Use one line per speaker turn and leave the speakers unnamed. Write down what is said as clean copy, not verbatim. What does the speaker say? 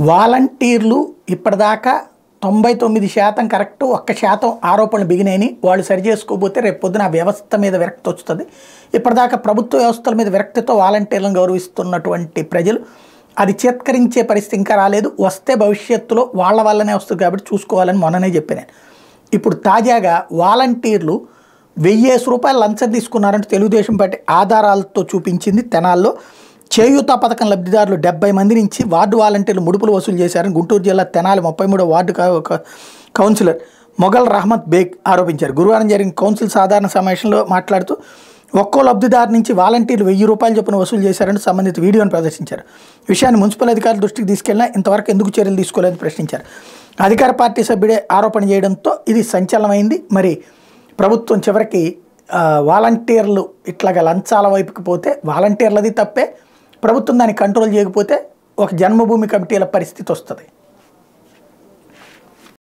వాలంటీర్లు ఇప్పటిదాకా 99% కరెక్ట్, 1% ఆరోపణలు బిగినాయని వాళ్ళు సరి చేసుకోబోతే రేపు పొద్దున ఆ వ్యవస్థ మీద విరక్తి వస్తుంది. ఇప్పటిదాకా ప్రభుత్వ వ్యవస్థల మీద విరక్తితో వాలంటీర్లను గౌరవిస్తున్నటువంటి ప్రజలు అది చేత్కరించే పరిస్థితి ఇంకా రాలేదు. వస్తే భవిష్యత్తులో వాళ్ళ వల్లనే వస్తుంది కాబట్టి చూసుకోవాలని మొన్ననే చెప్పాను. ఇప్పుడు తాజాగా వాలంటీర్లు 1000 రూపాయలు లంచం తీసుకున్నారంటే తెలుగుదేశం పార్టీ ఆధారాలతో చూపించింది. తెనాల్లో చేయూత పథకం లబ్ధిదారులు 70 మంది నుంచి వార్డు వాలంటీర్లు ముడుపులు వసూలు చేశారని గుంటూరు జిల్లా తెనాలి 33వ వార్డు కౌన్సిలర్ మొఘల్ రహమత్ బేగ్ ఆరోపించారు. గురువారం జరిగిన కౌన్సిల్ సాధారణ సమావేశంలో మాట్లాడుతూ ఒక్కో లబ్ధిదారు నుంచి వాలంటీర్లు 1000 రూపాయలు చొప్పున వసూలు చేశారని సంబంధిత వీడియోను ప్రదర్శించారు. విషయాన్ని మున్సిపల్ అధికారుల దృష్టికి తీసుకెళ్లినా ఇంతవరకు ఎందుకు చర్యలు తీసుకోలేదని ప్రశ్నించారు. అధికార పార్టీ సభ్యుడే ఆరోపణ చేయడంతో ఇది సంచలనమైంది. మరి ప్రభుత్వం చివరికి వాలంటీర్లు ఇట్లాగా లంచాల వైపుకి పోతే వాలంటీర్లది తప్పే, ప్రభుత్వం దాన్ని కంట్రోల్ చేయకపోతే ఒక జన్మభూమి కమిటీల పరిస్థితి వస్తుంది.